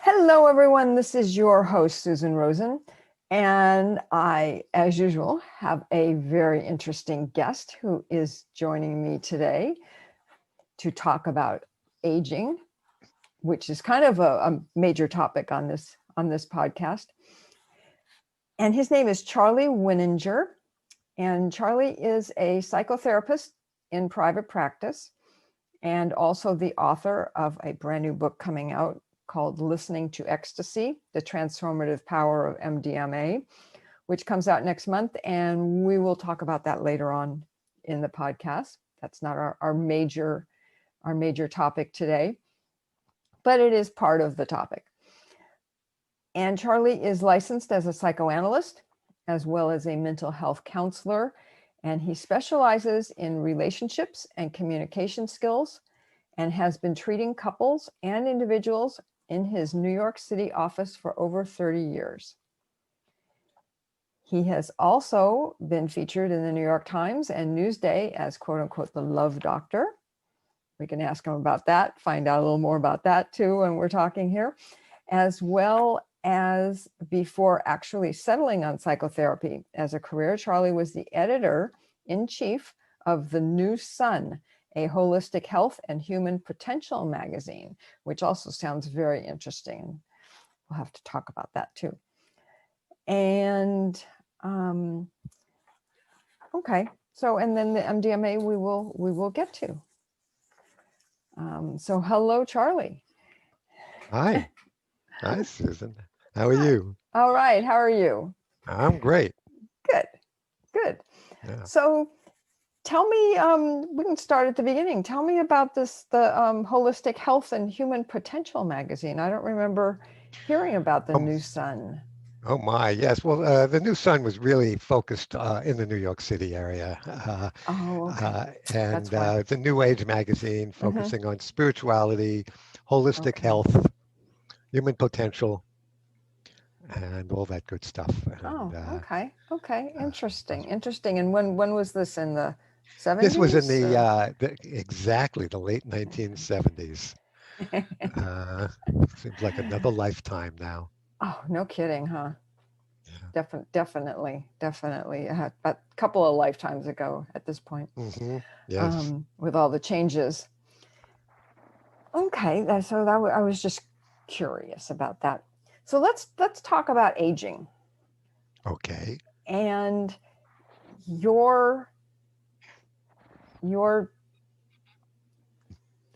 Hello, everyone. This is your host, Susan Rosen. And I, as usual, have a very interesting guest who is joining me today to talk about aging, which is kind of a major topic on this podcast. And his name is Charley Wininger. And Charley is a psychotherapist in private practice and also the author of a brand new book coming out called Listening to Ecstasy, the Transformative Power of MDMA, which comes out next month. And we will talk about that later on in the podcast. That's not our major topic today, but it is part of the topic. And Charley is licensed as a psychoanalyst, as well as a mental health counselor. And he specializes in relationships and communication skills and has been treating couples and individuals in his New York City office for over 30 years. He has also been featured in the New York Times and Newsday as quote unquote the love doctor. We can ask him about that, find out a little more about that too when we're talking here, as well as before actually settling on psychotherapy as a career. Charley was the editor-in-chief of The New Sun, a holistic health and human potential magazine, which also sounds very interesting. We'll have to talk about that too. And okay, so and then the MDMA we will get to. So hello, Charley. Hi. Hi, Susan. How are you? All right, how are you? I'm great. Good. Yeah. So tell me, we can start at the beginning. Tell me about the Holistic Health and Human Potential magazine. I don't remember hearing about the New Sun. Oh my, yes. Well, the New Sun was really focused in the New York City area. Okay. And That's why. the New Age magazine focusing on spirituality, holistic health, human potential, and all that good stuff. And, okay. Interesting. And when was this, in the 70s? This was in exactly the late 1970s. Seems like another lifetime now. Oh, no kidding, huh? Yeah. Definitely. A couple of lifetimes ago at this point. Mm-hmm. Yes. With all the changes. Okay, so I was just curious about that. So let's talk about aging. Okay. And your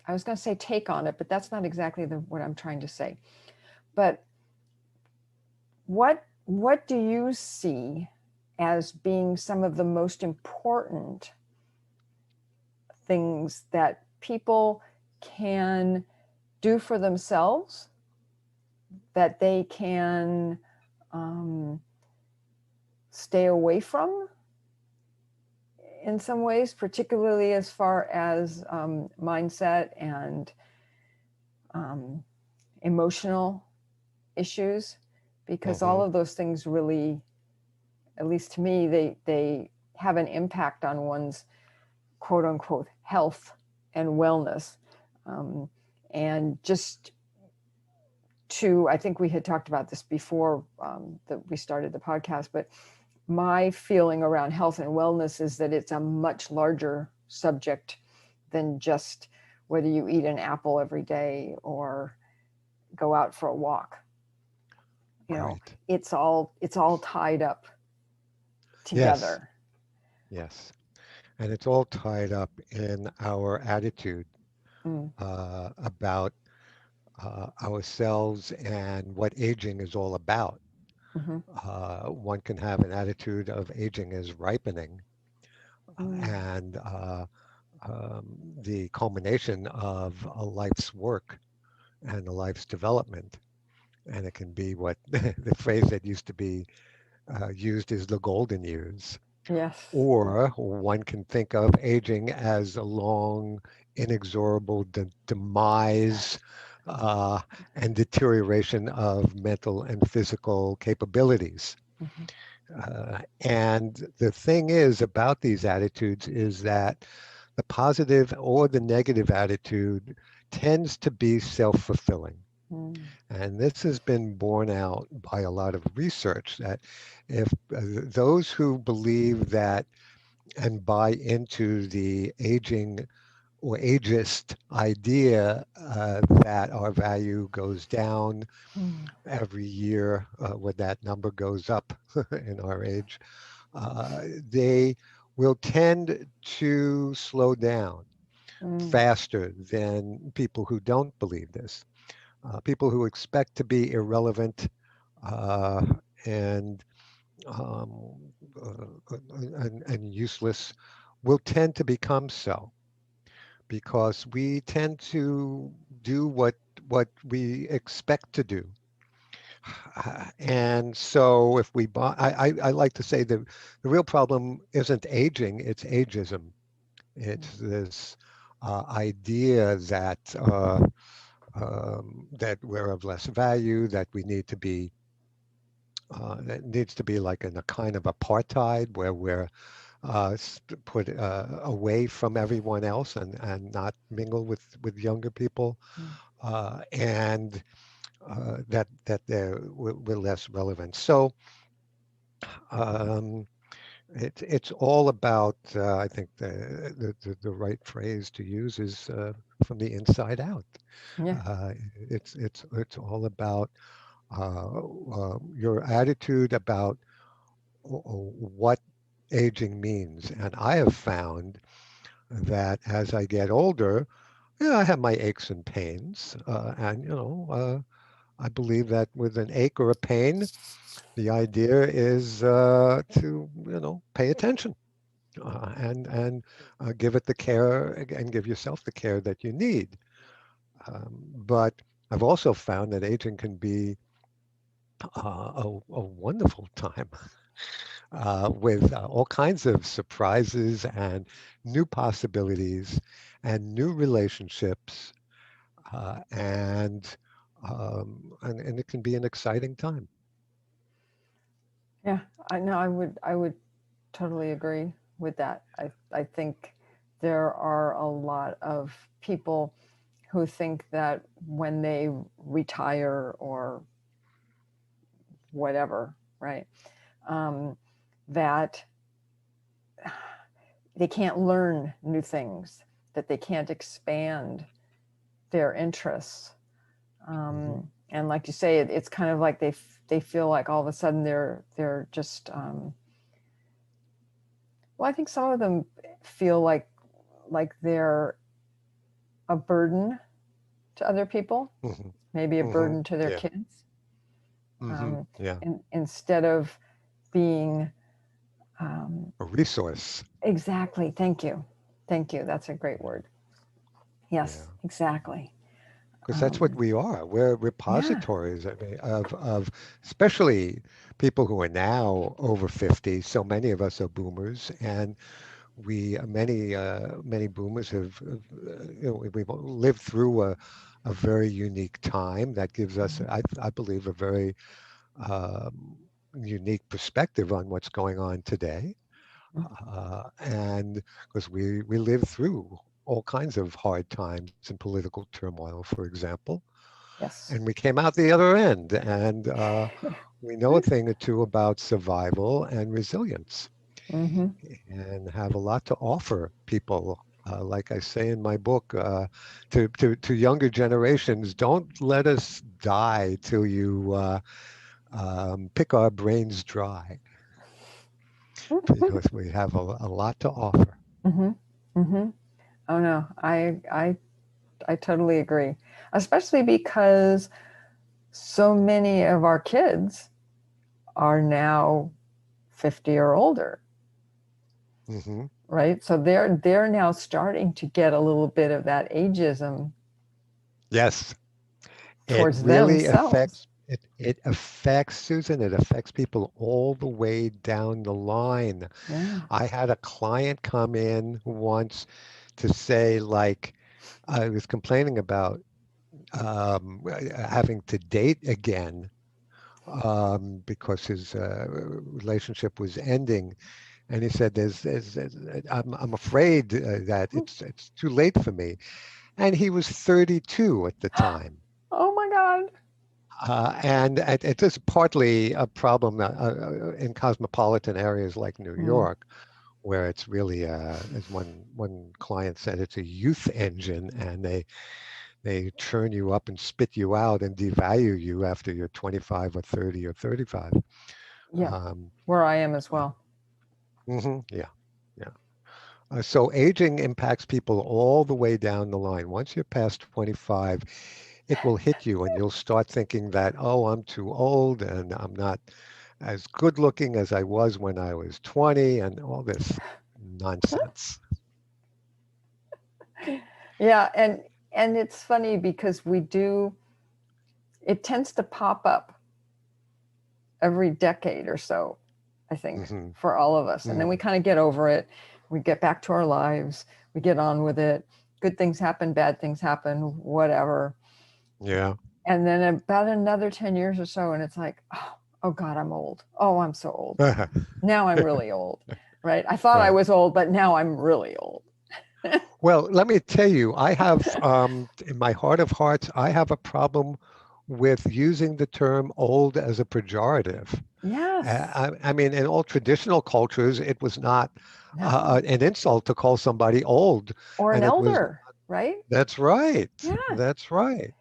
I was going to say take on it, but that's not exactly what I'm trying to say. But what do you see as being some of the most important things that people can do for themselves, that they can stay away from in some ways, particularly as far as mindset and emotional issues, because all of those things really, at least to me, they have an impact on one's quote unquote health and wellness. And just I think we had talked about this before that we started the podcast, but my feeling around health and wellness is that it's a much larger subject than just whether you eat an apple every day or go out for a walk. You know, it's all tied up together. Yes. And it's all tied up in our attitude about ourselves and what aging is all about. One can have an attitude of aging as ripening, and the culmination of a life's work and a life's development. And it can be what the phrase that used to be used is the golden years. Yes. Or one can think of aging as a long, inexorable demise and deterioration of mental and physical capabilities. And the thing is about these attitudes is that the positive or the negative attitude tends to be self-fulfilling. Mm, And this has been borne out by a lot of research that if those who believe that and buy into the aging or ageist idea that our value goes down mm, every year when that number goes up in our age, they will tend to slow down mm, faster than people who don't believe this. People who expect to be irrelevant uh, and, um, and useless will tend to become so because we tend to do what we expect to do. And so if we buy, I like to say that the real problem isn't aging, it's ageism. mm. It's this idea that we're of less value, that we need to be that needs to be like in a kind of apartheid where we're put away from everyone else and not mingle with younger people, Mm. and that we're less relevant. So um, it's all about I think the right phrase to use is from the inside out. Yeah. It's all about your attitude about what aging means. And I have found that as I get older, yeah, I have my aches and pains, and I believe that with an ache or a pain, the idea is to pay attention and give it the care and give yourself the care that you need. But I've also found that aging can be a wonderful time with all kinds of surprises and new possibilities and new relationships, and it can be an exciting time. Yeah. I know I would totally agree with that. I think there are a lot of people who think that when they retire or whatever, right, um, that they can't learn new things, that they can't expand their interests. Hmm. And like you say, it's kind of like they feel like all of a sudden they're just well, I think some of them feel like they're a burden to other people, Hmm. maybe a Hmm. burden to their Yeah. kids, Hmm. Yeah. instead of being um, A resource. exactly. Thank you. That's a great word. Yes, Yeah. exactly. Because that's what Um, we are. We're yeah. repositories, I mean, of especially people who are now over 50. So many of us are boomers, and we many boomers we've lived through a very unique time that gives us, I believe, a very um, unique perspective on what's going on today. And because we lived through all kinds of hard times and political turmoil, for example, Yes. and we came out the other end, and we know a thing or two about survival and resilience Mm-hmm. and have a lot to offer people. Like I say in my book, to younger generations, don't let us die till you pick our brains dry, because we have a lot to offer. Mm-hmm. Mm-hmm. Oh no, I totally agree. Especially because so many of our kids are now 50 or older, Hmm. right? So they're now starting to get a little bit of that ageism Yes, it towards really themselves. affects it. It affects Susan. It affects people all the way down the line. Yeah. I had a client come in once to say, like, I was complaining about having to date again because his relationship was ending, and he said, I'm afraid that it's too late for me." And he was 32 at the time. Oh my God. And it is partly a problem in cosmopolitan areas like New Mm, York, where it's really, as one client said, it's a youth engine, and they churn you up and spit you out and devalue you after you're 25 or 30 or 35. yeah, Um, where I am as well. yeah, yeah. So aging impacts people all the way down the line. Once you're past 25, it will hit you and you'll start thinking that, oh, I'm too old and I'm not as good looking as I was when I was 20 and all this nonsense. Yeah, and it's funny because it tends to pop up every decade or so, I think, Hmm. for all of us. And then we kind of get over it. We get back to our lives. We get on with it. Good things happen, bad things happen, whatever. Yeah. And then about another 10 years or so, and it's like, oh God, I'm old. Oh, I'm so old. Now I'm really old, right? I thought I Right. was old, but now I'm really old. Well, let me tell you, I have, in my heart of hearts, I have a problem with using the term old as a pejorative. Yes. I mean, in all traditional cultures, it was not No. an insult to call somebody old, Or an and it was. elder, right? That's right. Yeah. That's right.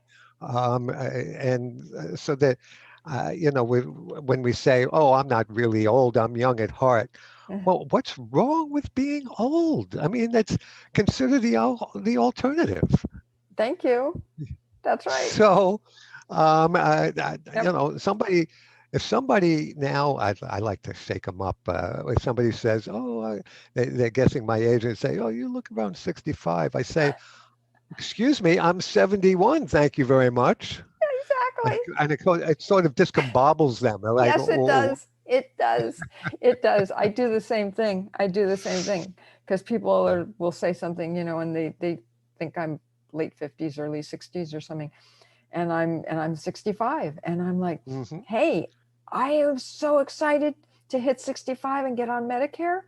And so that, when we say, "Oh, I'm not really old. I'm young at heart." Well, what's wrong with being old? I mean, that's consider the alternative. Thank you. That's right. So, Yep. somebody, if somebody now, I like to shake them up. If somebody says, "Oh," they're guessing my age and say, "Oh, you look around 65," I say, "Excuse me, I'm 71. Thank you very much." Exactly. And it sort of discombobbles them. They're like, Yes, it "Oh, does. It does. It does. I do the same thing. I do the same thing because people will say something, and they think I'm late 50s, early 60s or something. And I'm 65 and I'm like, mm-hmm. hey, I am so excited to hit 65 and get on Medicare.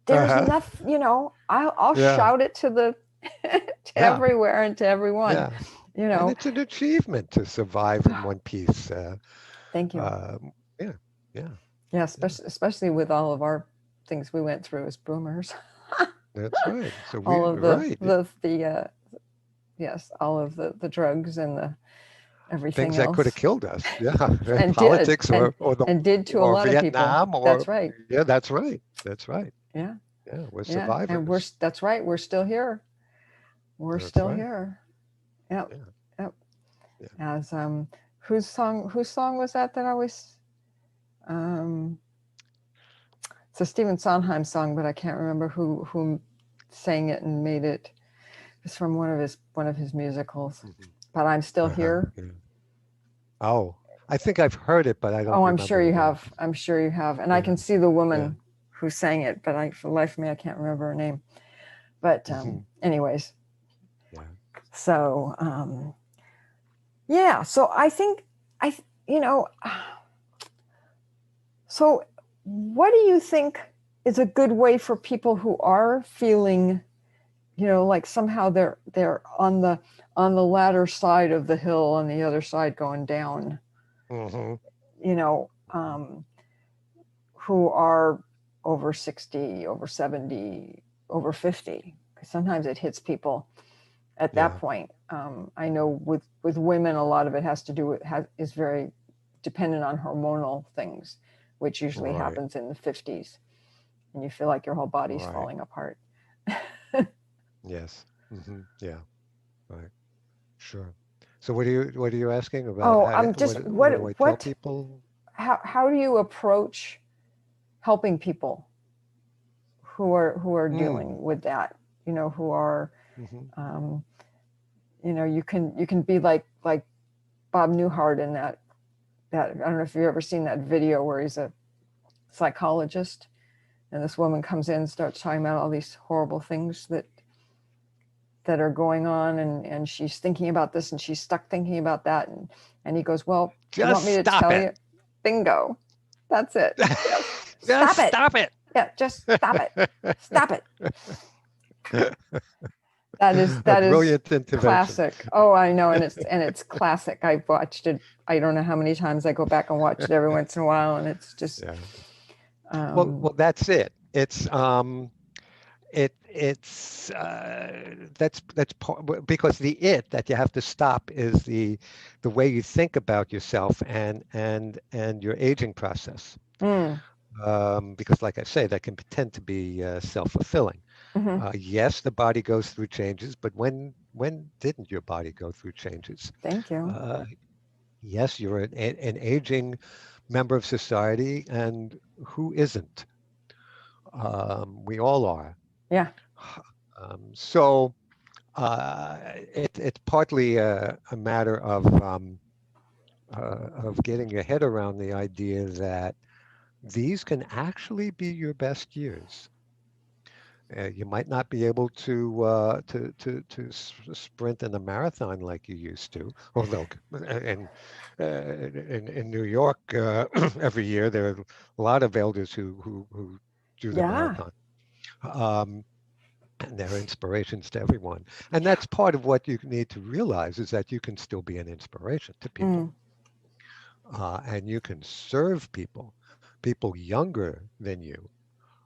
There's Uh-huh. nothing, I'll Yeah, shout it to the to yeah, everywhere and to everyone, yeah." you And know. it's an achievement to survive in one piece. Thank you. Yeah, yeah, Yeah, yeah. especially with all of our things we went through as boomers. That's right. So All we of the right the yes, all of the drugs and the things everything that could have else, killed us. Yeah, and did politics and did to a or lot of people. Vietnam or That's right. yeah, that's right. That's right. Yeah. Yeah, we're Yeah, and we're survivors. that's right. We're still here. We're That's still right. here. Yep. Yeah, Yep. yeah. As whose song was that I was um it's a Stephen Sondheim song, but I can't remember who sang it and made it. It's from one of his musicals. Hmm. But I'm still Uh-huh. here. Yeah. Oh, I think I've heard it, but I don't Oh, I'm remember sure the you words. have. I'm sure you have. And I Yeah, can see the yeah. woman who sang it, but for the life of me I can't remember her name. But Hmm. anyways, Yeah. so yeah, so I think I you know so what do you think is a good way for people who are feeling, like somehow they're on the latter side of the hill, on the other side going down, Hmm. you know, Hmm. who are over 60, over 70, over 50? Because sometimes it hits people at that Yeah. point. I know with women, a lot of it has to do with is very dependent on hormonal things, which usually Right. happens in the 50s, and you feel like your whole body's Right. falling apart. Yes. Yeah. Right. Sure. So what are you asking about? Oh, I'm just What do I tell people? how do you approach helping people who are Mm. dealing with that? Who are Hmm. um, you can be like Bob Newhart in that I don't know if you've ever seen that video where he's a psychologist and this woman comes in and starts talking about all these horrible things that are going on, and she's thinking about this and she's stuck thinking about that, and he goes, well, do you want Just me to stop tell it. you? Bingo. That's it. Yes. Just Stop it. stop it. Yeah, just stop it. Stop it. A that is brilliant intervention. classic. Oh, I know, and it's classic. I've watched it. I don't know how many times I go back and watch it every once in a while, and it's just Yeah. um, Well, that's it. It's that's part, because the it that you have to stop is the way you think about yourself and your aging process. mm, Because, like I say, that can tend to be self-fulfilling. hmm. Yes, the body goes through changes, but when didn't your body go through changes? Thank you. Uh, yes, you're an aging member of society, and who isn't? We all are. Yeah. So it's partly a matter of getting your head around the idea that these can actually be your best years. You might not be able to sprint in a marathon like you used to, although in New York every year there are a lot of elders who do the Yeah. marathon. Um, and they're inspirations to everyone. And that's part of what you need to realize is that you can still be an inspiration to people. Mm, And you can serve people, people younger than you,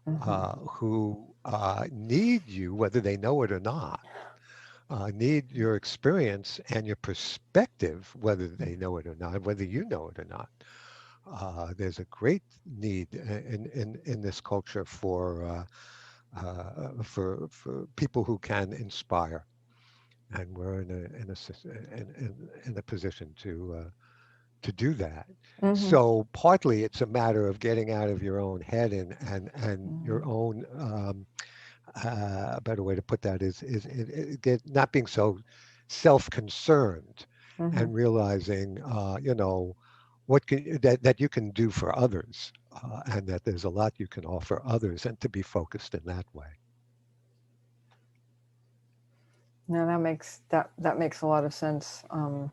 hmm. who need you, whether they know it or not, need your experience and your perspective, whether they know it or not, whether you know it or not. There's a great need in this culture for people who can inspire, and we're in a position to do that. Hmm. So partly it's a matter of getting out of your own head and your Hmm. own a better way to put that is get not being so self-concerned Hmm. and realizing what that you can do for others, and that there's a lot you can offer others, and to be focused in that way. No, that makes a lot of sense, and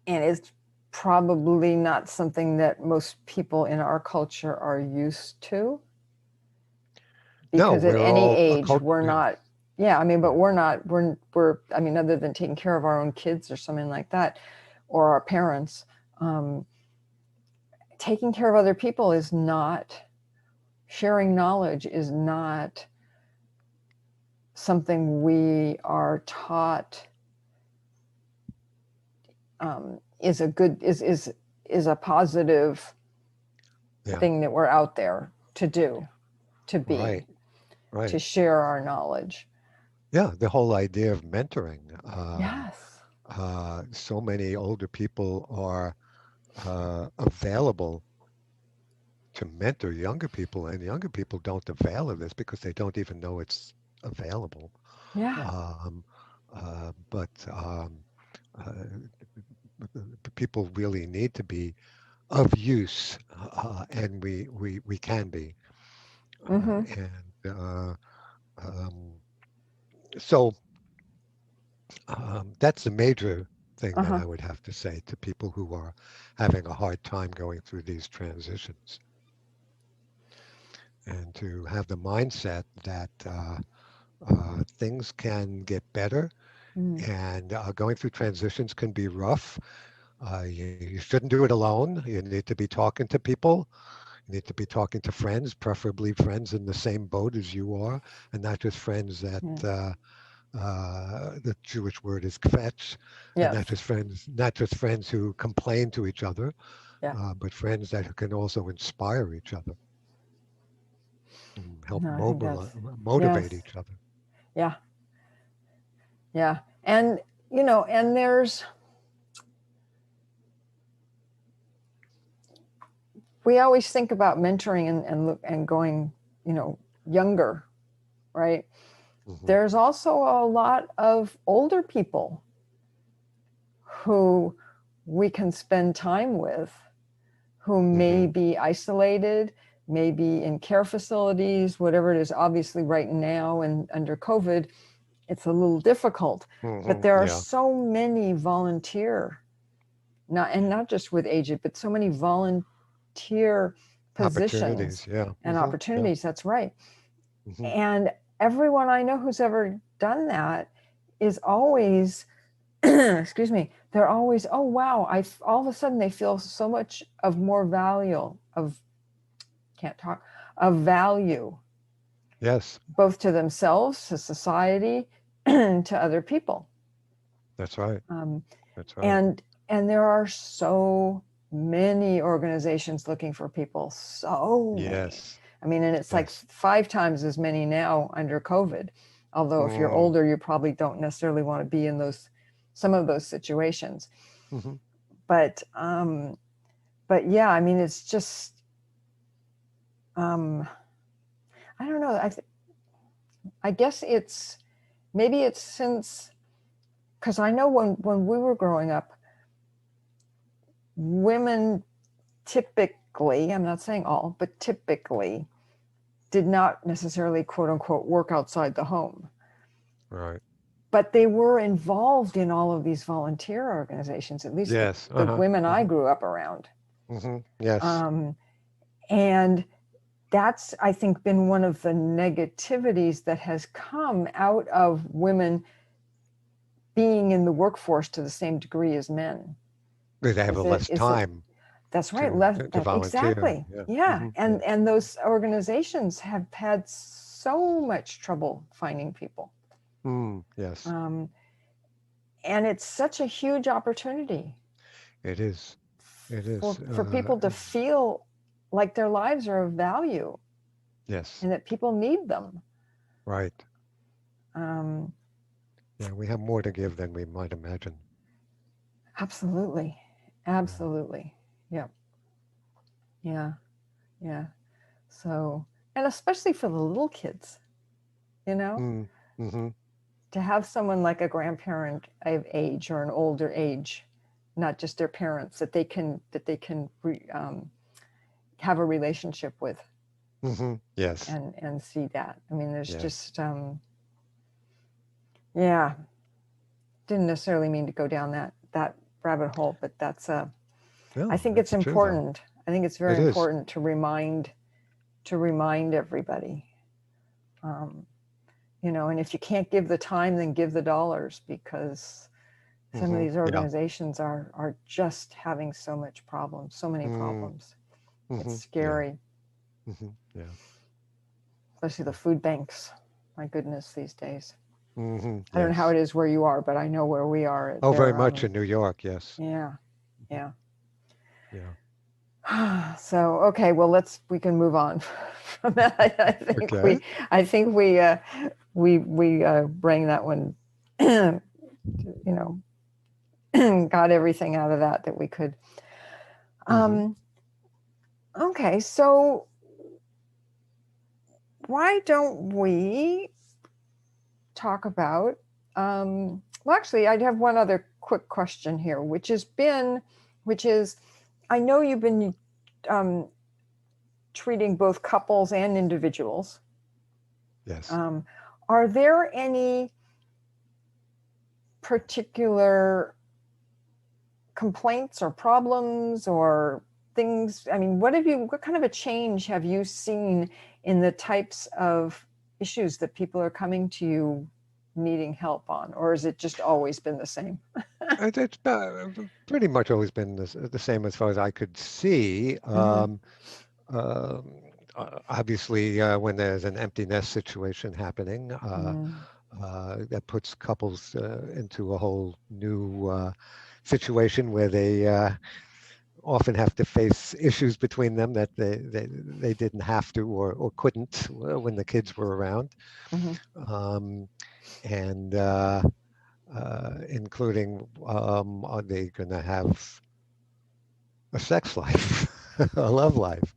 it's probably not something that most people in our culture are used to, No, because at we're any all a age cult. we're Yeah, not. Yeah, I mean, but yeah, we're I mean, other than taking care of our own kids or something like that, or our parents, um, taking care of other people is not, sharing knowledge is not something we are taught, is a good is a positive yeah. thing that we're out there to do, to be, Right, to right. share our knowledge. Yeah, the whole idea of mentoring. Yes. So many older people are available to mentor younger people, and younger people don't avail of this because they don't even know it's available. Yeah. Um, but uh, people really need to be of use, and we can be. Mm-hmm. And um, so that's the major thing that Uh-huh. I would have to say to people who are having a hard time going through these transitions, and to have the mindset that things can get better, Mm. and going through transitions can be rough. You shouldn't do it alone. You need to be talking to people. You need to be talking to friends, preferably friends in the same boat as you are, and not just friends that Yeah. the Jewish word is kvetch, and Yes. not just friends who complain to each other, Yeah. but friends that can also inspire each other and help No, I think that's, motivate yes. each other. Yeah. Yeah. And and there's, we always think about mentoring and look and going, younger, right? Hmm. There's also a lot of older people who we can spend time with, who may Hmm. be isolated, maybe in care facilities, whatever it is. Obviously, right now and under COVID, it's a little difficult, but Hmm. there are Yeah. so many volunteer, not just with aged, but so many volunteer positions Opportunities. Yeah. and Hmm. Yeah. opportunities. That's right. Hmm. And everyone I know who's ever done that is always, excuse me, they're always, oh wow, all of a sudden they feel so much of more value of can't talk of value, Yes, both to themselves, to society, and to other people. that's right. Um, That's right. and and there are so many organizations looking for people, so many. Yes, I mean, and it's like yes. 5 times as many now under COVID. Although if you're Mm, older, you probably don't necessarily want to be in those some of those situations. hmm. But but yeah, I mean, it's just um, I don't know. I guess it's maybe it's since because I know when we were growing up, women typically, I'm not saying all, but typically did not necessarily quote unquote work outside the home. Right. But they were involved in all of these volunteer organizations, at least Yes. the Uh-huh. women I Hmm. grew up around. Hmm. Yes. Um, and that's, I think, been one of the negativities that has come out of women being in the workforce to the same degree as men. They have a Is less it time that's right, to left to volunteer. exactly. Yeah. Yeah. Hmm. Yeah. And those organizations have had so much trouble finding people. Mm, yes. Um, and it's such a huge opportunity It is. It is. for people to feel like their lives are of value Yes. and that people need them. Right. Um, Yeah, we have more to give than we might imagine. absolutely. Yeah. Absolutely. Yeah. Yeah. Yeah. So, and especially for the little kids, you know, Mm, mm-hmm. to have someone like a grandparent of age or an older age, not just their parents, that they can have a relationship with Mm-hmm. Yes. and see that. I mean, there's Yes. just yeah, didn't necessarily mean to go down that rabbit hole, but that's I No, think it's that's true though. important. I think it's very It is. important to remind everybody. Um, you know, and if you can't give the time, then give the dollars, because some of Mm-hmm. these Yeah. organizations are just having so much problems, so many Mm, problems. It's mm-hmm. Yeah. scary, Mm-hmm. Yeah. especially the food banks. My goodness, these days. Mm-hmm. I don't know how Yes. it is where you are, but I know where we are. Oh, very There, much in New York. Yes. yeah, Mhm. yeah. Yeah. So okay, well we can move on from that. Okay. I think we bring that one, you know, got everything out of that we could. Mm-hmm. Um, okay, so why don't we talk about? Well, actually, I'd have one other quick question here, which is, I know you've been um, treating both couples and individuals. Yes. Um, are there any particular complaints or problems or things? I mean, what kind of a change have you seen in the types of issues that people are coming to you needing help on? Or has it just always been the same? It's pretty much always been the same as far as I could see. Mm-hmm. Um, Obviously, when there's an empty nest situation happening, that puts couples into a whole new situation where they often have to face issues between them that they didn't have to or couldn't when the kids were around. Mm-hmm. Um, and including are they going to have a sex life, a love life?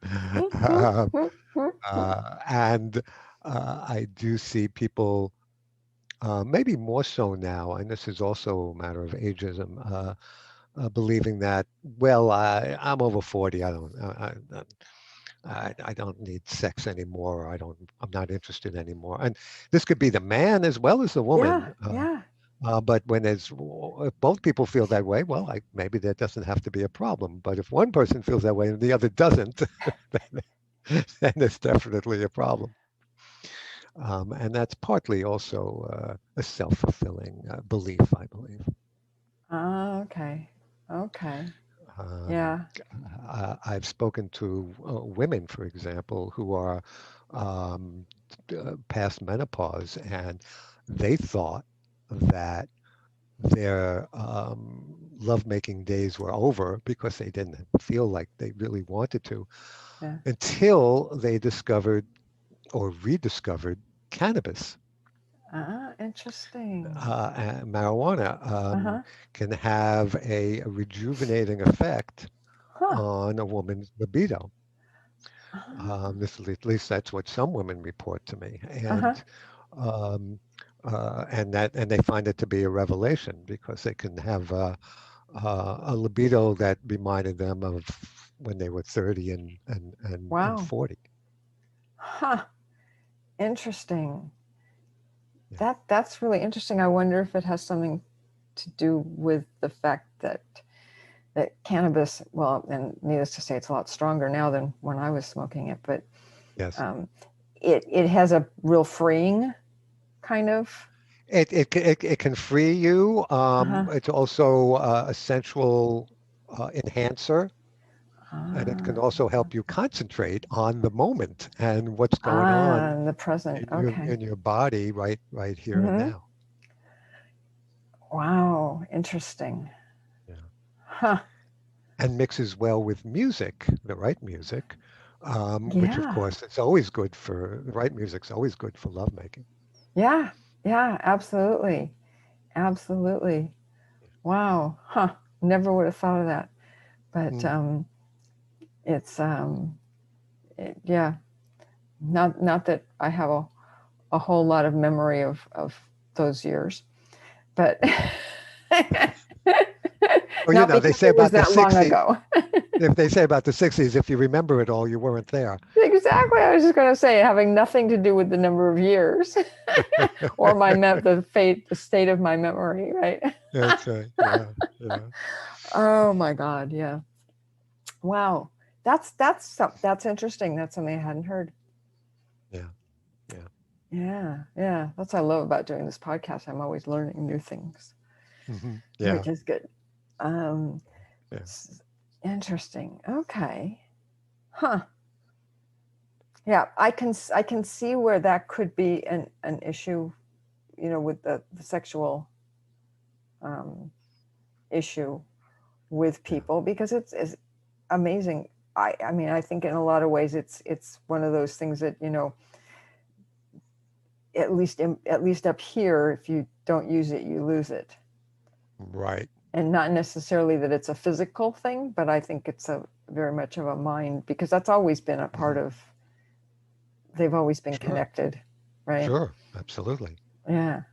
Uh, and I do see people, maybe more so now, and this is also a matter of ageism, believing that, well, I'm over 40. I don't need sex anymore. Or I'm not interested anymore. And this could be the man as well as the Yeah, woman. yeah. But if both people feel that way, well, maybe that doesn't have to be a problem. But if one person feels that way and the other doesn't, then, then it's definitely a problem. And that's partly also a self-fulfilling belief, I believe. Ah, okay. Okay. Um, Yeah. I've spoken to women, for example, who are um, past menopause, and they thought that their lovemaking days were over because they didn't feel like they really wanted to Yeah. until they discovered or rediscovered cannabis. Ah, interesting. Marijuana Uh-huh. can have a rejuvenating effect Huh. on a woman's libido. Ah, At least that's what some women report to me, uh-huh. um, and they find it to be a revelation because they can have a libido that reminded them of when they were 30 and Wow. 40. Huh. Interesting. Yeah. That's really interesting. I wonder if it has something to do with the fact that cannabis, well, and needless to say, it's a lot stronger now than when I was smoking it, but Yes. um, it has a real freeing kind of. It can free you. Uh-huh. It's also a sensual enhancer, and it can Ah, also help you concentrate on the moment and what's going on the present. Okay. in your body right here and Mm-hmm. now. Wow. Interesting. Yeah. Huh. And mixes well with music, the right music, which of Yeah. course it's always good for the right music's always good for lovemaking. Yeah. Yeah. Absolutely. Absolutely. Wow. Huh. Never would have thought of that. But Mm. it's yeah. Not that I have a whole lot of memory of those years, but Well, not they because say it was about the that long 60s, ago. if they say about the 60s, if you remember it all, you weren't there. Exactly. I was just going to say, having nothing to do with the number of years or the state of my memory, right? That's right. Yeah, yeah, Oh my God. Yeah. Wow. That's interesting. That's something I hadn't heard. yeah, yeah. Yeah. Yeah. That's what I love about doing this podcast. I'm always learning new things, Yeah, which is good. Um, yeah. Interesting. Okay. Huh. Yeah. I can see where that could be an issue, with the sexual um, issue with Yeah. people because it's amazing. I mean, I think in a lot of ways it's one of those things that at least up here, if you don't use it, you lose it. Right. And not necessarily that it's a physical thing, but I think it's a very much of a mind, because that's always been a part Hmm. of, they've always been Sure. connected, right? Sure. Absolutely. Yeah,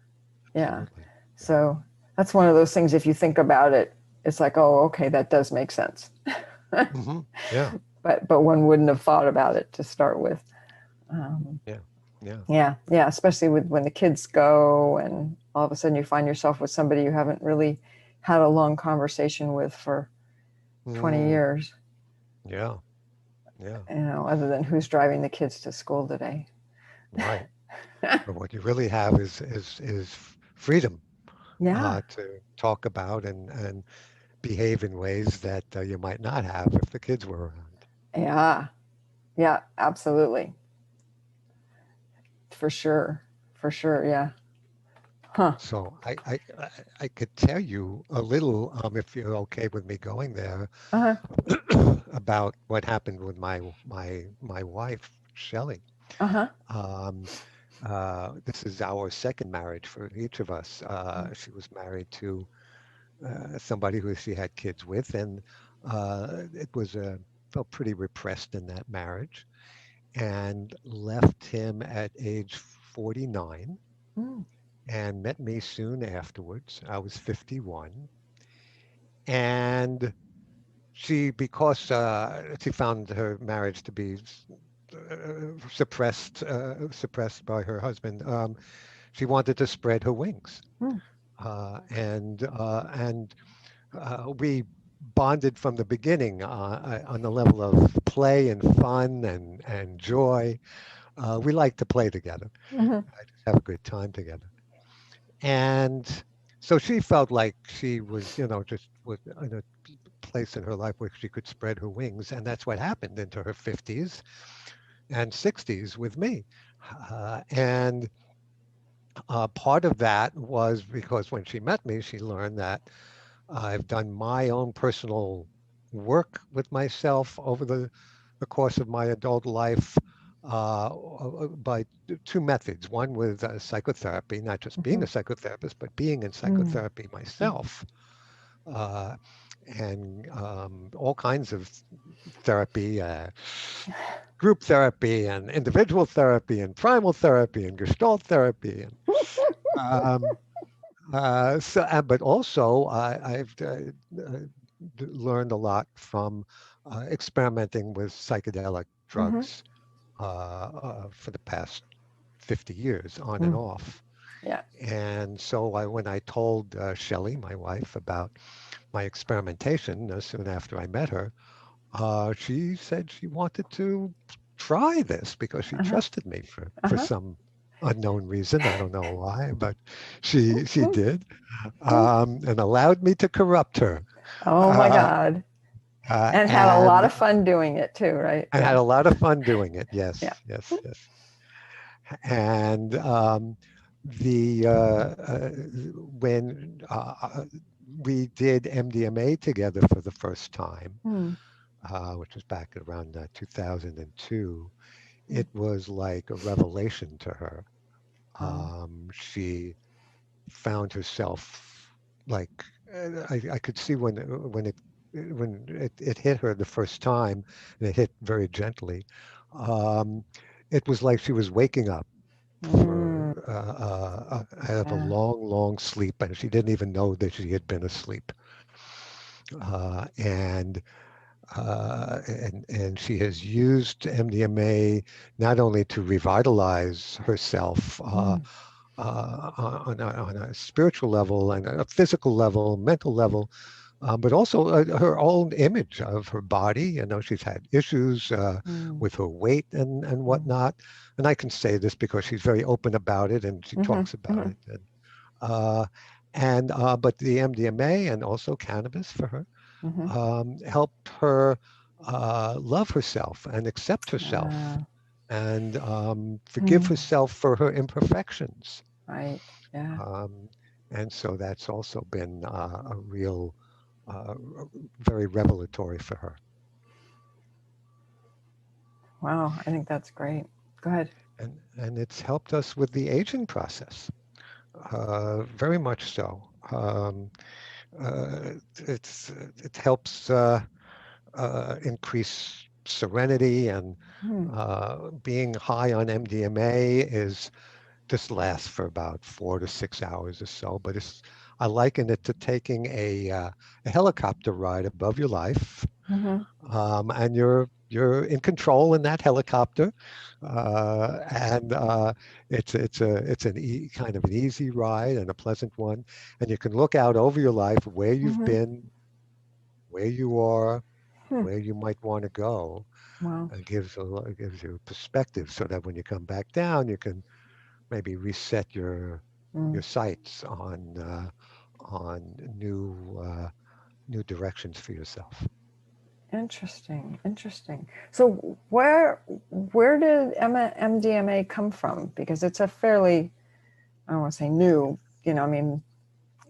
yeah. Absolutely. Yeah. So that's one of those things, if you think about it, it's like, oh, okay, that does make sense. Yeah. But one wouldn't have thought about it to start with. Um, Yeah. Yeah. yeah, yeah, especially with when the kids go and all of a sudden you find yourself with somebody you haven't really had a long conversation with for 20 Mm, years, yeah. Yeah. other than who's driving the kids to school today. Right. But what you really have is freedom Yeah, to talk about and behave in ways that you might not have if the kids were around. yeah, yeah, absolutely. For sure. For sure. Yeah. Huh. So I could tell you a little, if you're okay with me going there, Uh-huh. about what happened with my wife, Shelley. Uh-huh. Um, this is our second marriage for each of us. She was married to somebody who she had kids with, and it was felt pretty repressed in that marriage, and left him at age 49 Mm. and met me soon afterwards. I was 51, and because she found her marriage to be suppressed by her husband, she wanted to spread her wings, Mm. and we bonded from the beginning on the level of play and fun and joy. We like to play together. Mhm. I just have a good time together. And so she felt like she was, just was in a place in her life where she could spread her wings. And that's what happened into her 50s and 60s with me. And part of that was because when she met me, she learned that I've done my own personal work with myself over the course of my adult life by two methods. One with psychotherapy, not just being a Mhm. psychotherapist, but being in Mm. psychotherapy myself, uh, and all kinds of therapy, group therapy, and individual therapy, and primal therapy, and gestalt therapy, and um, but also I've learned a lot from experimenting with psychedelic Mhm. drugs for the past 50 years, on and Mm. off. Yeah. And so when I told Shelley, my wife, about my experimentation soon after I met her, she said she wanted to try this because she Uh-huh. trusted me for Uh-huh. some unknown reason. I don't know why, but she Mhm. did, and allowed me to corrupt her, Oh my uh, God. uh, And had a lot and of fun doing it too, right? and had Yeah. a lot of fun doing it. Yeah. Yes, yes, yes. And the when we did MDMA together for the first time, Mm. which was back around 2002, Mm. it was like a revelation to her. Oh. She found herself like I could see when it hit her the first time, and it hit very gently. Um, it was like she was waking up Mm. out of a Yeah. long, long sleep, and she didn't even know that she had been asleep. And she has used MDMA not only to revitalize herself Mm. on a spiritual level and a physical level, mental level, but also her own image of her body. She's had issues Mm. with her weight and Mm. whatnot. And I can say this because she's very open about it and she Mhm. talks about Mhm. it. Uh, but the MDMA and also cannabis for her Mhm. helped her love herself and accept herself Uh, and forgive mm. herself for her imperfections. Right. Yeah. Um, and so that's also been a real, uh, very revelatory for her. Wow. I think that's great. Go ahead. And it's helped us with the aging process, very much so. It helps increase serenity, and Mm. being high on MDMA is just lasts for about 4 to 6 hours or so. But I liken it to taking a helicopter ride above your life, Mhm. and you're in control in that helicopter, and it's kind of an easy ride and a pleasant one, and you can look out over your life where you've Mhm. been, where you are, Hmm. where you might want to go. Wow. It gives you perspective so that when you come back down, you can maybe reset Mm. your sights on new directions for yourself. Interesting. Interesting. So where did MDMA come from? Because it's a fairly, I don't want to say new. I mean,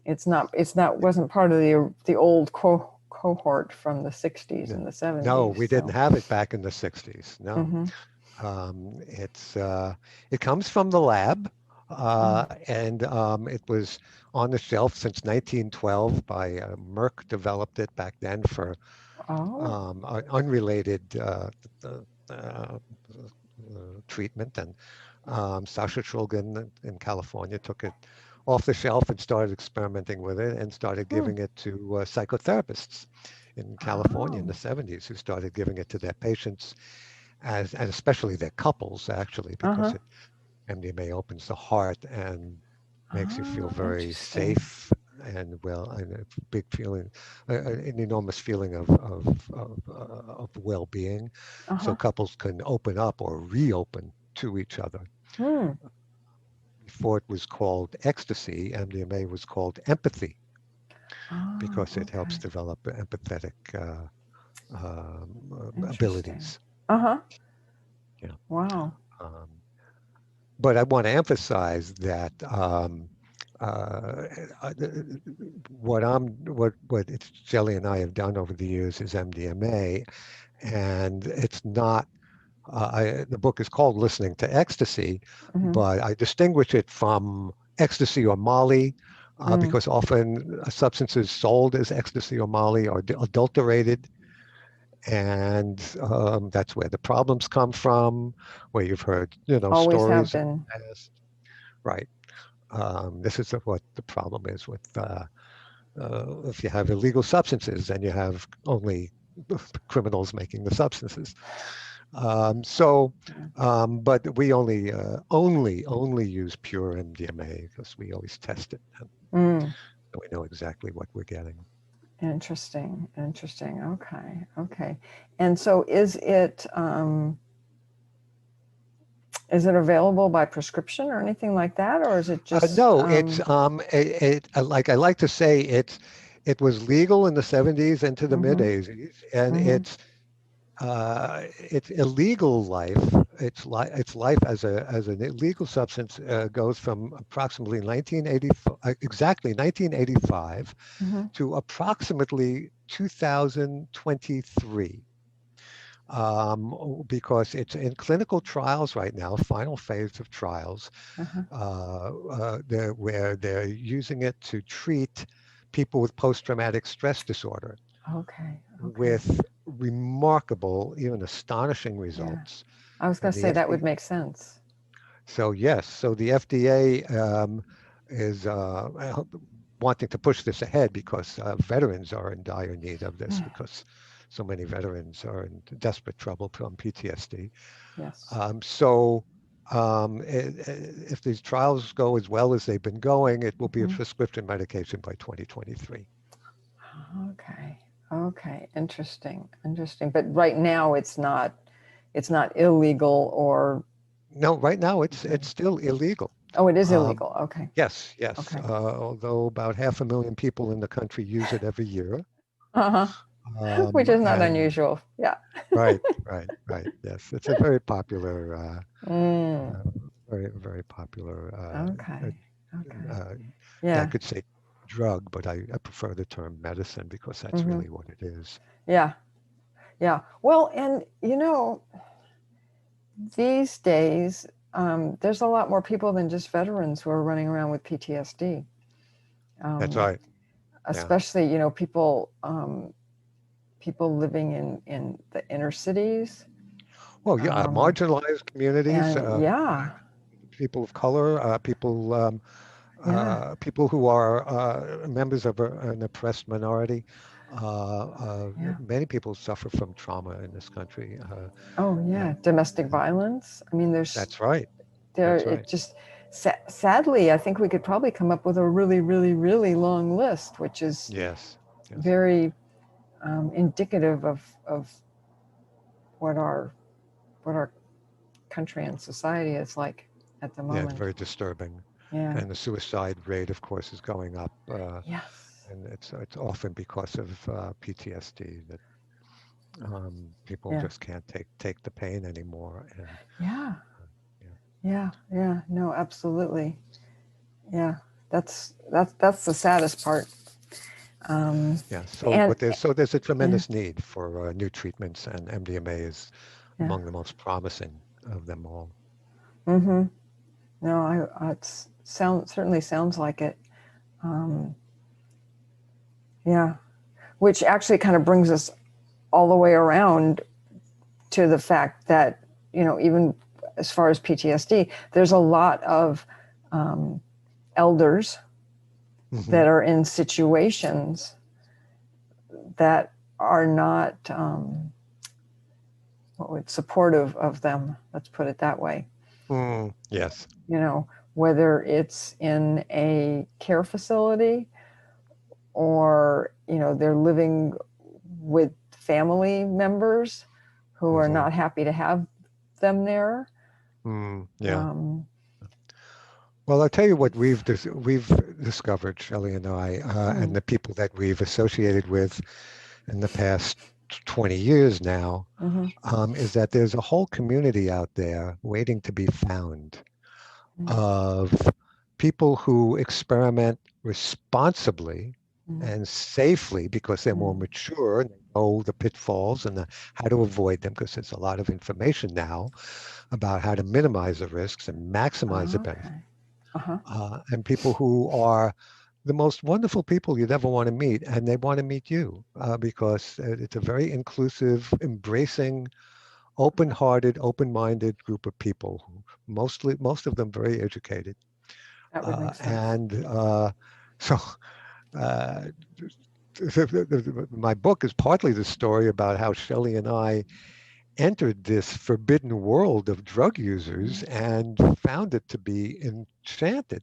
it's not wasn't part of the old cohort from the 60s No, and the no, 70s. we didn't So. have it back in the 60s. No. Mhm. It comes from the lab, Mm. and it was on the shelf since 1912 by Merck. Developed it back then for Oh. unrelated uh, treatment. And Sasha Shulgin in California took it off the shelf and started experimenting with it and started Hmm. giving it to psychotherapists in California in the Oh. 70s, who started giving it to their patients, and especially their couples, actually, because Uh-huh. MDMA opens the heart and makes you feel Oh, very interesting. safe and well, and a big feeling, an enormous feeling of well-being. So Uh-huh. couples can open up or reopen to each other. Hmm. Before it was called ecstasy, MDMA was called empathy Oh, because it helps okay. develop empathetic Interesting. abilities. Uh-huh. Yeah. Wow. Um, but I want to emphasize that uh, uh, what Shelley and I have done over the years is MDMA, and it's not. The book is called Listening to Ecstasy, Mm-hmm. but I distinguish it from ecstasy or Molly Mm. because often substances sold as ecstasy or Molly are adulterated, and that's where the problems come from, where you've heard, Always have stories in been. the past. Right. This is what the problem is with if you have illegal substances, then you have only criminals making the substances. So, Yeah. but we only use pure MDMA because we always test it, and Mm. so we know exactly what we're getting. Interesting. Interesting. Okay. Okay. And so is it available by prescription or anything like that? Or is it just, No, it's like I like to say it was legal in the 70s into the mid mm-hmm, 80s, and mm-hmm, it's illegal life. Its life as an illegal substance goes from approximately 1985, exactly 1985 mm-hmm. to approximately 2023. Because it's in clinical trials right now, final phase of trials, Uh-huh. where they're using it to treat people with post-traumatic stress disorder Okay. Okay. with remarkable, even astonishing Yeah. results. I was going And to the say that FDA, would make sense. so yes, so the FDA is wanting to push this ahead because veterans are in dire need of this because so many veterans are in desperate trouble from PTSD. Yes. So if these trials go as well as they've been going, it will be a Mm-hmm. prescription medication by 2023. Okay. Okay. Interesting. Interesting. But right now it's not illegal or No, right now it's okay. still illegal. Oh, it is Um, illegal. Okay. yes, yes. Okay. Although about 500,000 people in the country use it every year. Uh-huh. Which is not And unusual. Yeah. right, right, right. Yes, it's a very popular, Mm. uh, very popular. Okay. Okay. Uh, yeah, I Yeah. could say drug, but I prefer the term medicine because that's Mm-hmm. really what it is. Yeah. Yeah. Well, and these days, there's a lot more people than just veterans who are running around with PTSD. That's Um, right. Yeah. Especially, people living in the inner cities, Well, yeah, um, marginalized communities, and yeah, people of color, yeah, people who are members of an oppressed minority. yeah. Many people suffer from trauma in this country. Oh And, yeah, domestic and violence. I mean, that's right. there. That's It right. just sadly, I think we could probably come up with a really, really, really long list, which is Yes. Yes. very indicative of what our what our country and society is like at the Yeah, it's moment. very disturbing. Yeah. And the suicide rate, of course, is going up. Yes. And it's often because of PTSD that people Yeah. just can't take the pain anymore. And Yeah. yeah, Yeah. Yeah. No, absolutely. Yeah. That's the saddest part. Um, yeah. So, and there's a yeah. tremendous need for new treatments, and MDMA is Yeah. among the most promising of them all. Mm-hmm. No, certainly sounds like it. Um, yeah. Which actually kind of brings us all the way around to the fact that, even as far as PTSD, there's a lot of elders Hmm. that are in situations that are not supportive of them. Let's put it that way. Yes. Whether it's in a care facility or they're living with family members who are Hmm. not happy to have them there. Yeah. Um, Well, I'll tell you what we've discovered, Shelley and I, and mm, the people that we've associated with in the past 20 years now, mm-hmm, is that there's a whole community out there waiting to be found mm, of people who experiment responsibly mm, and safely because they're more mm. mature and they know the pitfalls and how to avoid them because there's a lot of information now about how to minimize the risks and maximize the benefits. Okay. Uh-huh. And people who are the most wonderful people you'd ever want to meet, and they want to meet you because it's a very inclusive, embracing, open-hearted, open-minded group of people, most of them very educated. That would Uh, make sense. and so uh, my book is partly the story about how Shelley and I entered this forbidden world of drug users and found it to be enchanted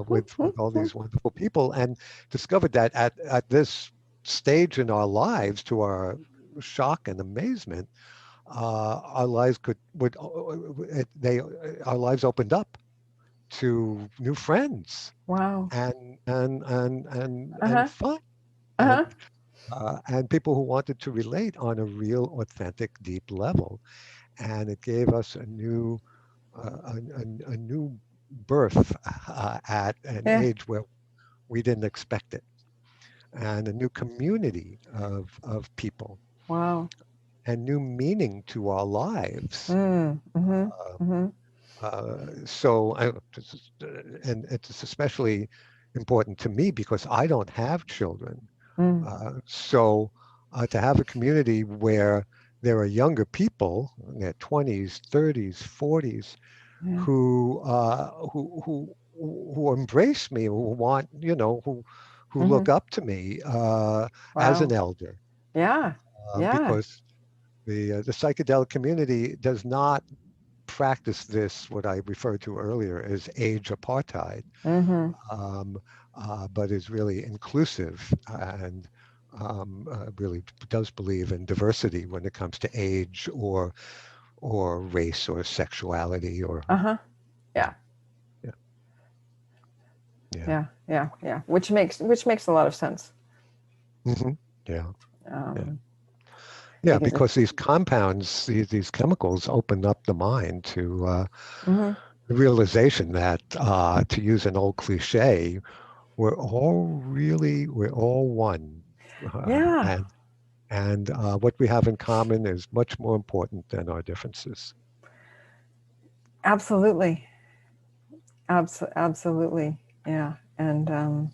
with all these wonderful people, and discovered that at this stage in our lives, to our shock and amazement, our lives could would they our lives opened up to new friends Wow. and Uh-huh. fun Uh-huh. and people who wanted to relate on a real, authentic, deep level, and it gave us a new birth at an Yeah. age where we didn't expect it, and a new community of people Wow. and new meaning to our lives. Mm, mm-hmm. Uh, Mm-hmm. and it's especially important to me because I don't have children. Mm, To have a community where there are younger people in their 20s, 30s, 40s yeah. who embrace me, who want, who Mm-hmm. look up to me as an Wow. elder, Yeah. Yeah. because the psychedelic community does not practice this, what I referred to earlier as age apartheid, Mm-hmm. um, but is really inclusive and really does believe in diversity when it comes to age or race or sexuality or Uh-huh. yeah, Yeah. yeah, yeah. Yeah. Yeah. Yeah. Which makes a lot of sense. Hmm. Yeah, yeah, Um, yeah. because Because it's these compounds, these chemicals, open up the mind to mm-hmm. the realization that, to use an old cliche, we're all one, Yeah. and what we have in common is much more important than our differences. Absolutely. Absolutely. Yeah. And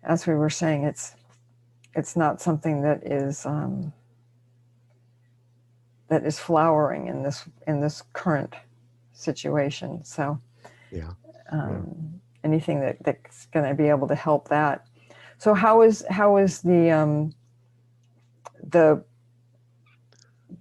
as we were saying, it's not something that is flowering in this current situation. So Yeah, yeah. anything that's going to be able to help that. So how is the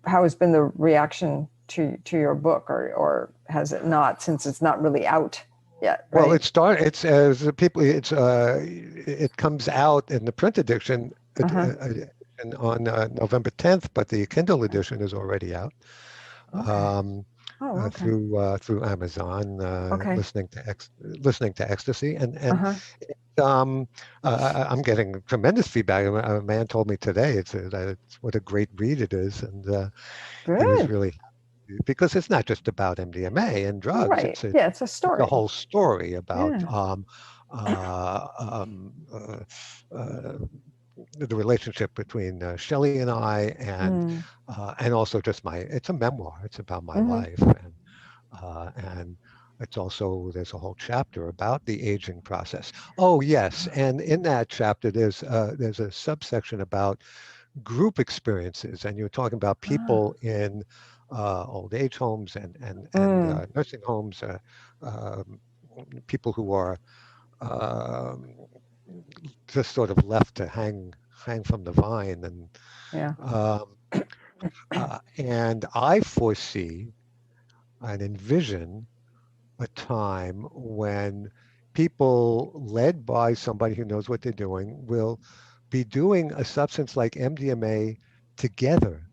how has been the reaction to your book, or has it not, since it's not really out yet, Well, right? it's as the people. It comes out in the print edition Uh-huh. on November 10th, but the Kindle edition is already out. Okay. Um, Oh, okay. through Amazon, Okay. listening to Ecstasy, and Uh-huh. um, I'm getting tremendous feedback. A man told me today that it's what a great read it is, and he was Good. really happy because it's not just about MDMA and drugs. Right. Yeah, it's a It's a story. whole story about Yeah. uh, um, uh, uh, the relationship between Shelley and I, Mm. and also just it's a memoir. It's about my Mm-hmm. life, and it's also there's a whole chapter about the aging process. Oh yes, and in that chapter there's a subsection about group experiences, and you're talking about Ah. people in old age homes and Mm. nursing homes, um, people who are um, just sort of left to hang from the vine, Yeah. um, and I foresee and envision a time when people led by somebody who knows what they're doing will be doing a substance like MDMA together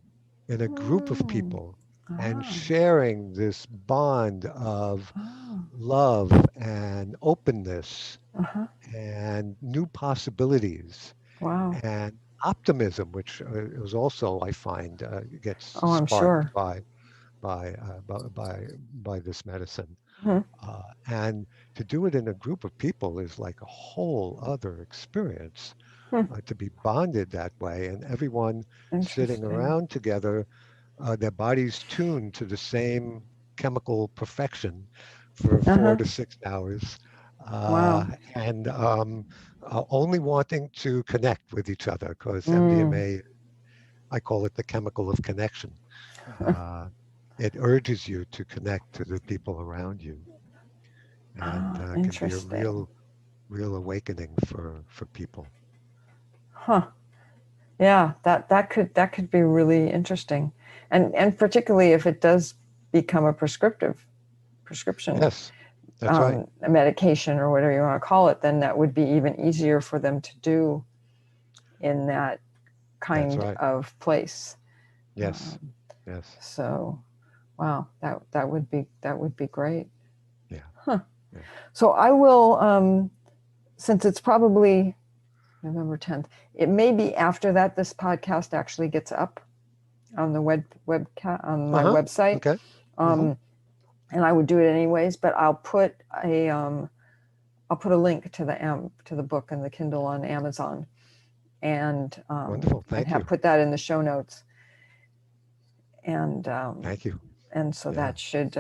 in a group of Mm. people. and Ah, sharing this bond of oh, love and openness uh-huh. and new possibilities Wow. and optimism, which is also, I find, gets Oh, I'm sparked sure. by this medicine. Hmm. And to do it in a group of people is like a whole other experience. Hmm. To be bonded that way and everyone sitting Interesting. around together, their bodies tuned to the same chemical perfection for four Uh-huh. to 6 hours, uh, Wow. and only wanting to connect with each other because Mm. MDMA, I call it the chemical of connection. Uh, it urges you to connect to the people around you and Ah, can be a interesting. real awakening for people. Huh. Yeah, that could be really interesting. And particularly if it does become a prescription Yes, that's right. a medication or whatever you want to call it, then that would be even easier for them to do in that That's kind right. of place. Yes, Um, yes, so, wow, that would be great. yeah, Huh. yeah. So I will, since it's probably November 10th, it may be after that this podcast actually gets up on the on my Uh-huh. website. Okay. Hmm. Um, and I would do it anyways, but I'll put a link to the book and the Kindle on Amazon, Wonderful. and Thank have you. put that in the show notes, and Thank you. so Yeah. that should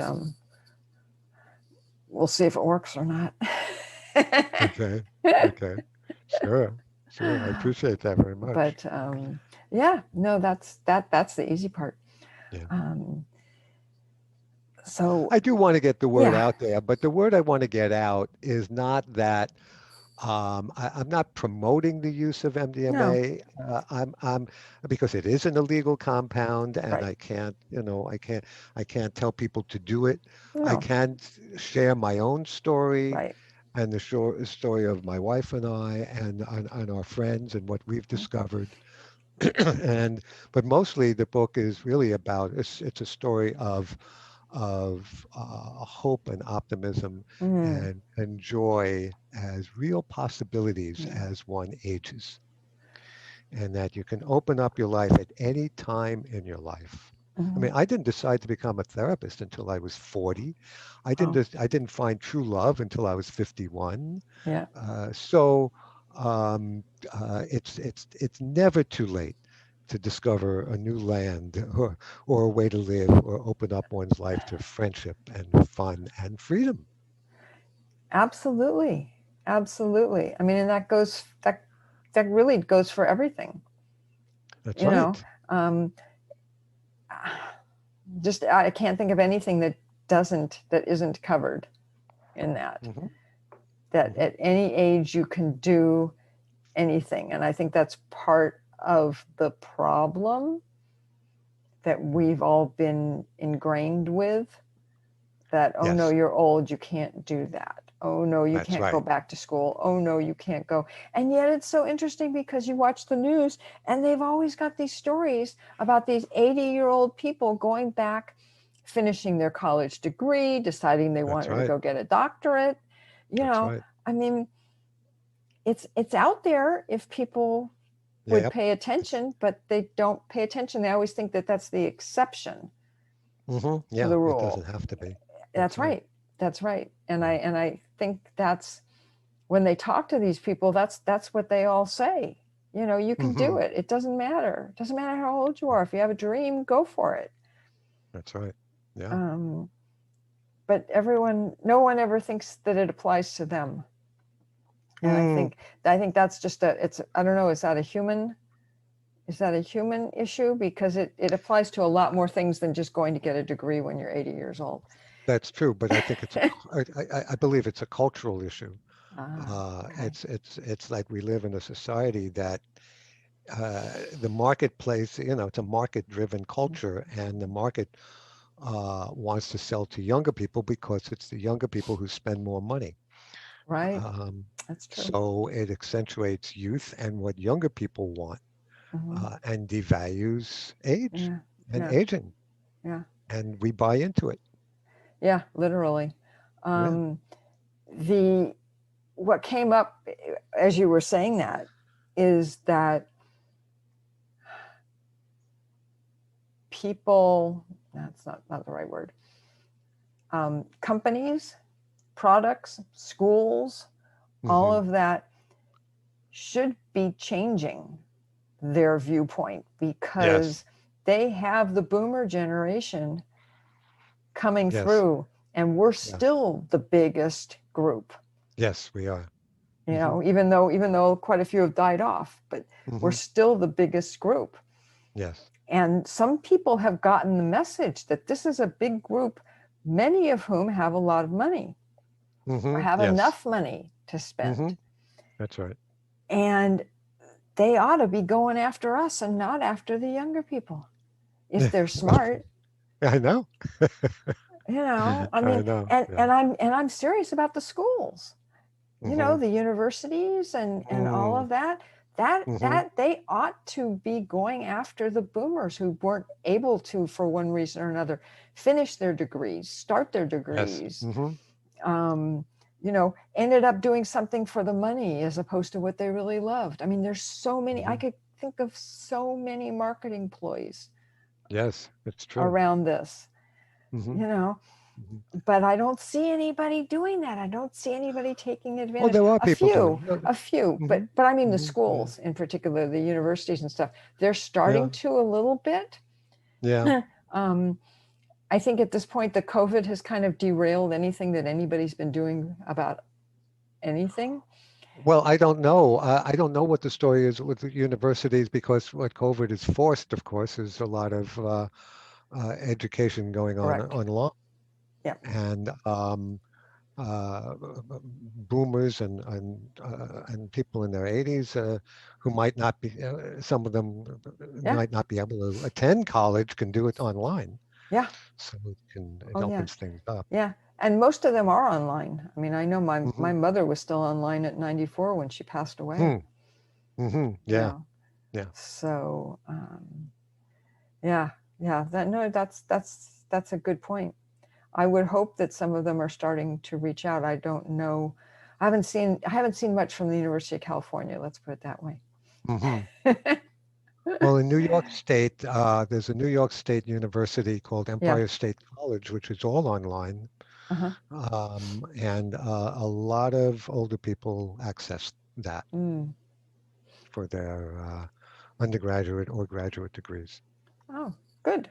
we'll see if it works or not. Okay. Okay. Sure. Sure. I appreciate that very much. But yeah, no, that's the easy part. Yeah. Um, so I do want to get the word yeah, out there, but the word I want to get out is not that I'm not promoting the use of no, MDMA. I'm because it is an illegal compound, and right, I can't tell people to do it. I no, can share my own story right. and the story of my wife and I and our friends and what we've discovered. and but mostly the book is really about it's a story of hope and optimism Mm, and joy as real possibilities yeah. as one ages, and that you can open up your life at any time in your life. I Hmm. mean, I didn't decide to become a therapist until I was 40. Oh, I didn't find true love until I was 51. yeah. So um, it's never too late to discover a new land or a way to live or open up one's life to friendship and fun and freedom. Absolutely. Absolutely. I mean, and that really goes for everything, That's you know. right. Um, just I can't think of anything that isn't covered in that. Hmm. That Hmm. at any age you can do anything, and I think that's part of the problem that we've all been ingrained with, that, oh no, Yes, you're old, you can't do that. Oh no, you that's can't go right. back to school. Oh no, you can't go. And yet it's so interesting because you watch the news and they've always got these stories about these 80-year-old people going back, finishing their college degree, deciding they That's wanted to right. go get a doctorate. You That's know, right. I mean, it's out there if people Yeah, would yep. pay It's, attention, but they don't pay attention. They always think that that's the exception to yeah, the it doesn't rule. have to be. That's That's right. right. That's right. And I Yeah. and I think that's when they talk to these people, that's what they all say. You know, you can Hmm. do it. It doesn't matter. It doesn't matter how old you are. If you have a dream, go for it. That's right. Yeah. Um, but no one ever thinks that it applies to them. And Mm, I think that's just it's, I don't know, is that a human issue? Because it applies to a lot more things than just going to get a degree when you're 80 years old. that's true, but I think I believe it's a cultural issue. Okay. It's like we live in a society that the marketplace, it's a market-driven culture, and the market wants to sell to younger people because it's the younger people who spend more money. Right. Um, That's true. so it accentuates youth and what younger people want, Hmm. and devalues age Yeah. and Yeah. aging. Yeah. and we buy into it. Yeah, literally. Yeah. Um, the what came up as you were saying that is that people, that's not the right word, companies, products, schools, all Hmm. of that should be changing their viewpoint Yes. because they have the boomer generation coming Yes. through, and we're Yes. still the biggest group. Yes, we are. You Hmm. know, even though quite a few have died off, but we're Hmm. still the biggest group. Yes. And some people have gotten the message that this is a big group, many of whom have a lot of money or Hmm. have Yes. enough money to Hmm. spend. That's right. And they ought to be going after us and not after the younger people if they're smart. I know. You know, I I mean, know. and Yeah. and I'm serious about the schools. You know, Hmm. the universities and all Mm. of that. That Hmm. that they ought to be going after the boomers who weren't able to, for one reason or another, finish their degrees, start their Yes. degrees, Hmm. um, ended up doing something for the money as opposed to what they really loved. I mean, there's so many, I Hmm. could think of so many marketing ploys Yes, it's true. around this, Hmm. you know, Hmm. but I don't see anybody doing that. I don't see anybody taking Well, advantage. there are A people doing. few, No. a few, but Hmm. but I mean the Hmm. Yeah. schools in particular, the universities and stuff, they're starting Yeah. to a little bit. Yeah. um, I think at this point the COVID has kind of derailed anything that anybody's been doing about anything. Well, I don't know. I don't know what the story is with the universities because what COVID has forced, of course, is a lot of education going on Correct. online, Yeah. and uh, boomers and people in their 80s who might not be, some of them Yeah. might not be able to attend college, can do it online. Yeah. So it Oh yeah. opens things up. Yeah. And most of them are online. I mean, I know my Hmm. mother was still online at 94 when she passed away. Hmm. Hmm. You Yeah. know. Yeah. So yeah, yeah. That no, that's a good point. I would hope that some of them are starting to reach out. I don't know. I haven't seen much from the University of California. Let's put it that way. Hmm. Well, in New York State, there's a New York State University called Yeah. Empire State College, which is all online, Uh-huh. and a lot of older people access that Mm. for their undergraduate or graduate degrees. Oh, good.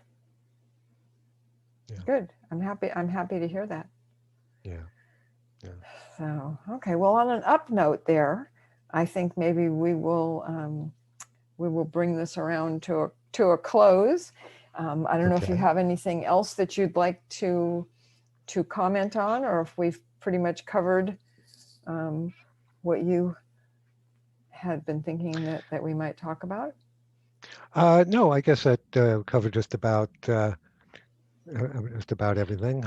Yeah, Good. I'm happy to hear that. yeah, yeah. So, okay. Well, on an up note there, I think maybe we will bring this around to a close. I don't know if you Okay. have anything else that you'd like to comment on, or if we've pretty much covered um, what you had been thinking that we might talk about. No, I guess that covered just about everything.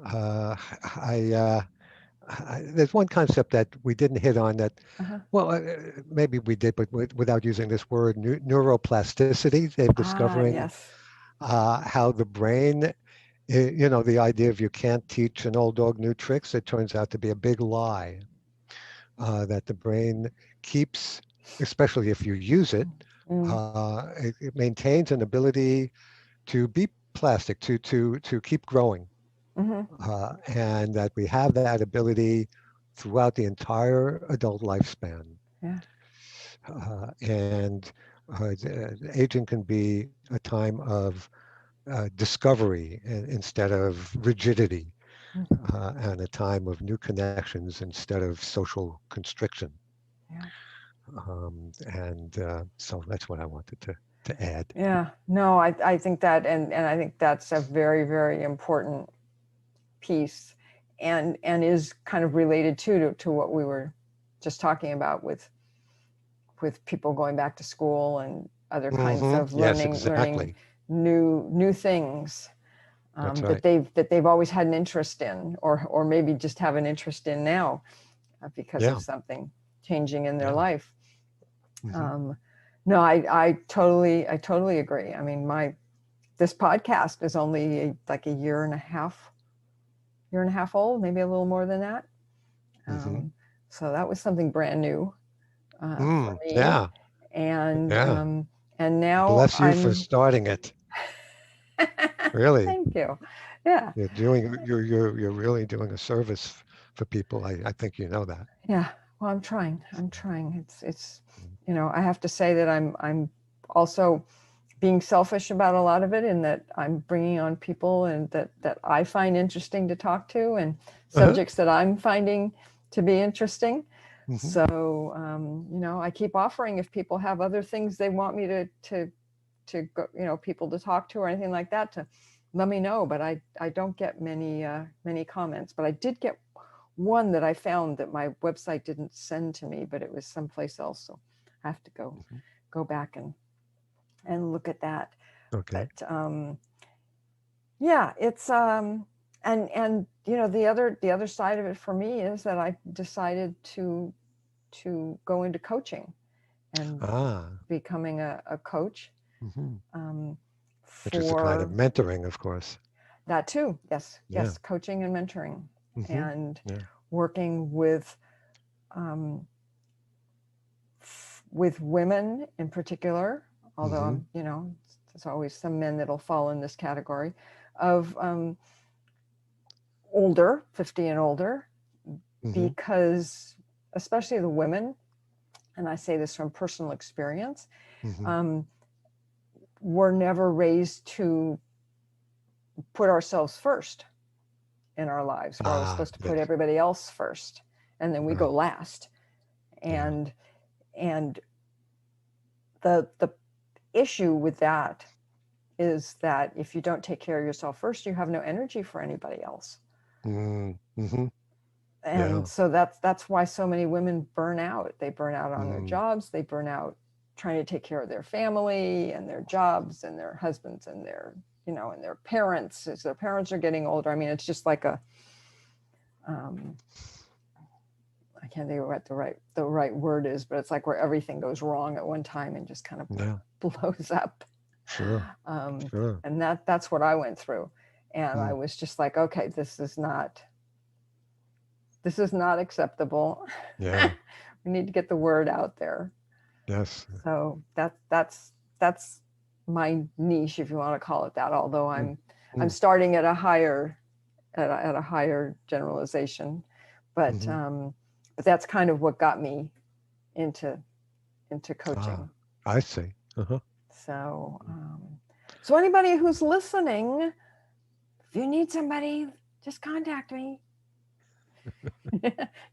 Uh, I, uh, there's one concept that we didn't hit on that, Uh-huh. well, maybe we did, but without using this word, neuroplasticity. They're Ah, discovering yes. how the brain, the idea of you can't teach an old dog new tricks, it turns out to be a big lie. That the brain keeps, especially if you use it, Mm, it maintains an ability to be plastic, to keep growing, mm-hmm. and that we have that ability throughout the entire adult lifespan. Yeah. And aging can be a time of discovery instead of rigidity, Mm, and a time of new connections instead of social constriction. yeah. And so that's what I wanted to add. Yeah. No, I think that, and I think that's a very, very important piece, and is kind of related to what we were just talking about with people going back to school and other kinds Hmm. of Yes, learning exactly. new things That's that right. they've always had an interest in, or maybe just have an interest in now because of Yeah. something changing in their Yeah. life. Hmm. Um, no, I totally agree. I mean, this podcast is only like a year and a half old, maybe a little more than that. So that was something brand new for me. Yeah. And Yeah. and now Bless you for starting it. Really. Thank you. Yeah. You're really doing a service for people. I think you know that. Yeah. Well, I'm trying. It's I have to say that I'm also being selfish about a lot of it, in that I'm bringing on people and that I find interesting to talk to, and Uh-huh. subjects that I'm finding to be interesting. Mm-hmm. So I keep offering, if people have other things they want me to go, people to talk to or anything like that, to let me know. But I don't get many comments, but I did get one that I found that my website didn't send to me, but it was someplace else. So I have to go back and look at that. Okay. But yeah, it's and the other side of it for me is that I decided to go into coaching and becoming a coach. Which is a kind of For mentoring, of course. that too. Yes, Yeah. coaching and mentoring, and Yeah. working with women in particular, although there's always some men that'll fall in this category of older, 50 and older, because especially the women, and I say this from personal experience, we're never raised to put ourselves first in our lives. We're always supposed to put everybody else first, and then we go last. And the issue with that is that if you don't take care of yourself first, you have no energy for anybody else. And so that's why so many women burn out. They burn out on their jobs. They burn out trying to take care of their family and their jobs and their husbands and their and their parents, as their parents are getting older. I mean, it's just like I can't think of what the right word is, but it's like where everything goes wrong at one time and just kind of blows up. Sure. And that's what I went through. And I was just like, okay, this is not acceptable. Yeah. We need to get the word out there. Yes. So that's my niche, if you want to call it that, although I'm starting at a higher generalization, but that's kind of what got me into coaching. I see. So so anybody who's listening, if you need somebody, just contact me.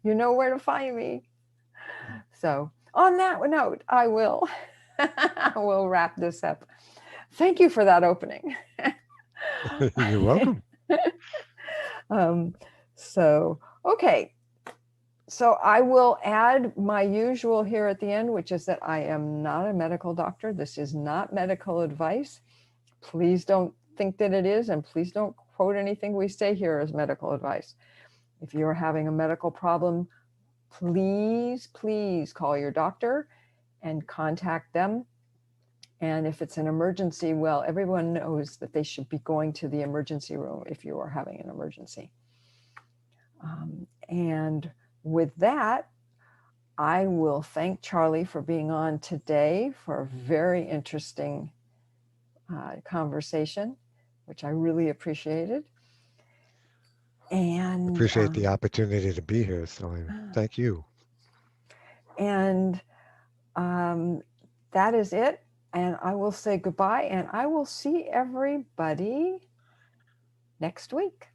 You know where to find me. So on that note, I will wrap this up. Thank you for that opening. You're welcome. So, okay. So I will add my usual here at the end, which is that I am not a medical doctor. This is not medical advice. Please don't think that it is, and please don't quote anything we say here as medical advice. If you're having a medical problem, please call your doctor and contact them. And if it's an emergency, well, everyone knows that they should be going to the emergency room if you are having an emergency. And with that, I will thank Charley for being on today for a very interesting conversation, which I really appreciated. And appreciate the opportunity to be here. So thank you. And that is it. And I will say goodbye, and I will see everybody next week.